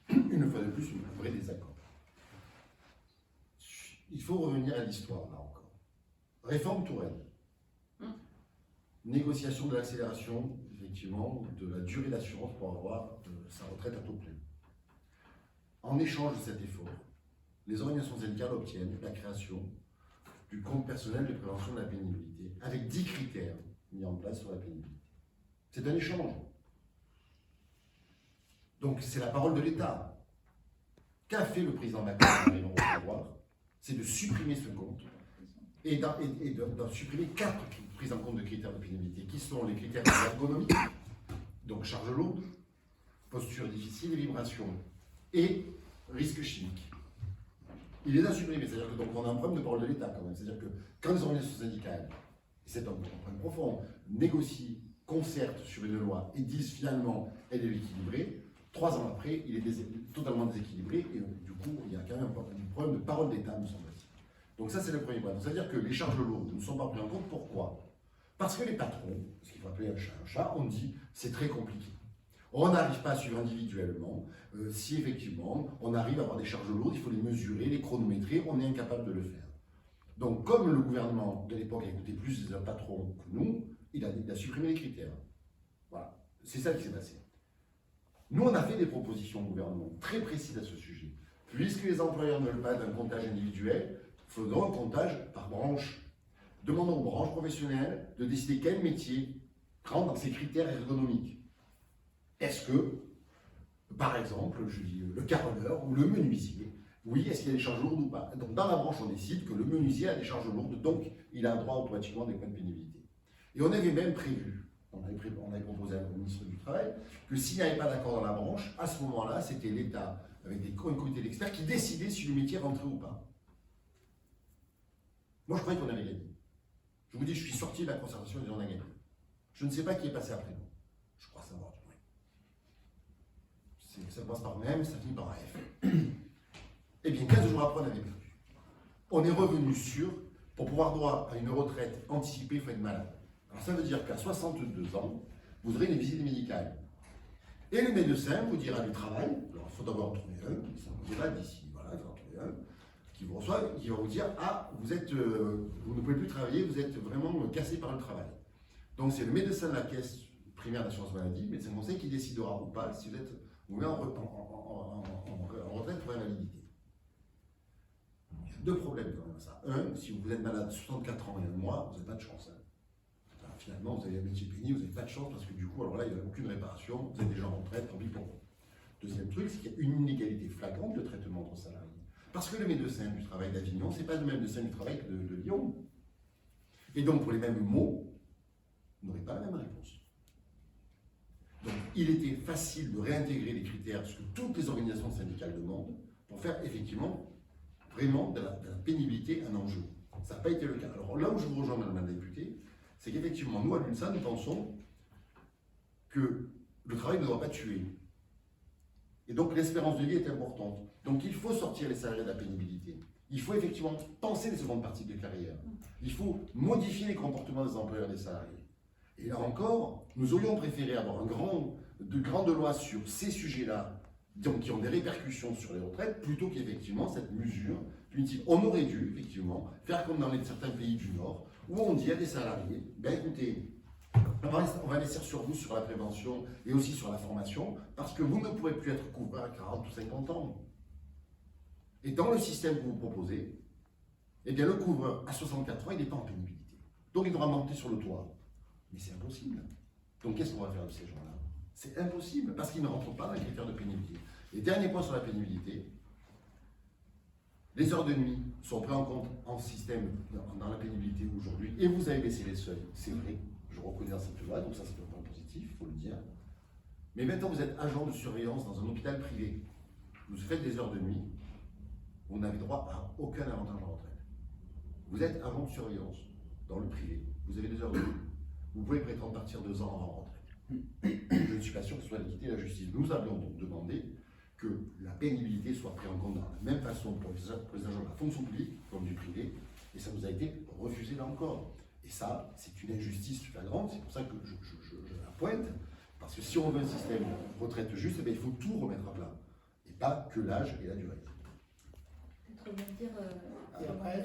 une fois de plus un vrai désaccord. Il faut revenir à l'histoire, là encore. Réforme Touraine. Négociation de l'accélération, effectivement, de la durée d'assurance pour avoir sa retraite à taux plein. En échange de cet effort, les organisations syndicales obtiennent la création du compte personnel de prévention de la pénibilité, avec 10 critères mis en place sur la pénibilité. C'est un échange. Donc c'est la parole de l'État. Qu'a fait le président Macron en arrivant au pouvoir? C'est de supprimer ce compte et d'en supprimer 4 prises en compte de critères de pénibilité, qui sont les critères ergonomiques, donc charge lourde, posture difficile et vibration, et risque chimique. Il les a supprimés, c'est-à-dire que donc on a un problème de parole de l'État quand même, c'est-à-dire que quand les organisations syndicales, et c'est un problème profond, négocient, concertent sur une loi et disent finalement elle est équilibrée, 3 ans après, il est totalement déséquilibré et du coup, il y a quand même un problème de parole d'État, nous semble-t-il. Donc ça, c'est le premier point. Donc, c'est-à-dire que les charges lourdes ne sont pas prises en compte. Pourquoi? Parce que les patrons, ce qu'il faut appeler un chat, on dit c'est très compliqué. On n'arrive pas à suivre individuellement. Si effectivement, on arrive à avoir des charges lourdes, il faut les mesurer, les chronométrer, on est incapable de le faire. Donc, comme le gouvernement de l'époque a écouté plus des patrons que nous, il a supprimé les critères. Voilà, c'est ça qui s'est passé. Nous, on a fait des propositions au gouvernement très précises à ce sujet. Puisque les employeurs ne veulent pas d'un comptage individuel, faisons un comptage par branche. Demandons aux branches professionnelles de décider quel métier rentre dans ces critères ergonomiques. Est-ce que, par exemple, je dis le carreleur ou le menuisier, oui, est-ce qu'il y a des charges lourdes ou pas? Donc dans la branche, on décide que le menuisier a des charges lourdes, donc il a un droit automatiquement des points de pénibilité. Et on avait même prévu, on avait proposé au ministre du Travail, que s'il n'y avait pas d'accord dans la branche, à ce moment-là, c'était l'État, avec un comité d'experts, qui décidait si le métier rentrait ou pas. Moi, je croyais qu'on avait gagné. Je vous dis, je suis sorti de la concertation et on a gagné. Je ne sais pas qui est passé après nous. Je crois savoir du moins. Ça commence par même, ça finit par un F. Eh bien, 15 jours après, on avait perdu. On est revenu sur, pour pouvoir droit à une retraite anticipée, il faut être malade. Alors ça veut dire qu'à 62 ans, vous aurez une visite médicale. Et le médecin vous dira du travail, alors il faut d'abord en trouver un, qui s'en dira d'ici, voilà, il faut en trouver un, qui vous reçoit, qui va vous dire, ah, vous ne pouvez plus travailler, vous êtes vraiment cassé par le travail. Donc c'est le médecin de la caisse primaire d'assurance maladie, médecin conseil, qui décidera ou pas si vous met en retraite pour invalidité. Il y a 2 problèmes quand même à ça. Un, si vous êtes malade 64 ans et 1 mois, vous n'avez pas de chance. Hein. Alors, finalement, vous avez un métier pénible, vous n'avez pas de chance parce que du coup, alors là, il n'y a aucune réparation, vous êtes déjà en retraite, tant pis pour vous. Deuxième truc, c'est qu'il y a une inégalité flagrante de traitement entre salariés. Parce que le médecin du travail d'Avignon, ce n'est pas le même médecin du travail que de Lyon. Et donc, pour les mêmes mots, vous n'aurez pas la même réponse. Donc, il était facile de réintégrer les critères, ce que toutes les organisations syndicales demandent, pour faire effectivement, vraiment de la pénibilité un enjeu. Ça n'a pas été le cas. Alors là où je vous rejoins, Madame la députée, c'est qu'effectivement, nous, à l'UNSA, nous pensons que le travail ne doit pas tuer. Et donc, l'espérance de vie est importante. Donc, il faut sortir les salariés de la pénibilité. Il faut effectivement penser les secondes parties de carrière. Il faut modifier les comportements des employeurs et des salariés. Et là encore, nous aurions préféré avoir de grandes lois sur ces sujets-là, donc qui ont des répercussions sur les retraites, plutôt qu'effectivement cette mesure punitive. On aurait dû, effectivement, faire comme dans certains pays du Nord, où on dit à des salariés, ben écoutez, on va investir sur vous, sur la prévention et aussi sur la formation, parce que vous ne pourrez plus être couvert à 40 ou 50 ans. Et dans le système que vous proposez, eh bien le couvreur à 64 ans, il n'est pas en pénibilité. Donc il devra monter sur le toit. Mais c'est impossible. Donc qu'est-ce qu'on va faire de ces gens-là? C'est impossible, parce qu'ils ne rentrent pas dans les critères de pénibilité. Et dernier point sur la pénibilité, les heures de nuit sont prises en compte en système dans la pénibilité aujourd'hui, et vous avez baissé les seuils, c'est vrai, je reconnais dans cette loi, donc ça c'est un point positif, il faut le dire. Mais maintenant vous êtes agent de surveillance dans un hôpital privé, vous faites des heures de nuit, vous n'avez droit à aucun avantage en retraite. Vous êtes agent de surveillance dans le privé, vous avez des heures de nuit, vous pouvez prétendre partir 2 ans en retraite. Je ne suis pas sûr que ce soit l'équité et la justice. Nous avions donc demandé que la pénibilité soit prise en compte de la même façon pour les agents de la fonction publique comme du privé, et ça nous a été refusé là encore. Et ça, c'est une injustice flagrante, c'est pour ça que je la pointe, Parce que si on veut un système retraite juste, eh bien, il faut tout remettre à plat. Et pas que l'âge et la durée. Autrement dire, Et après,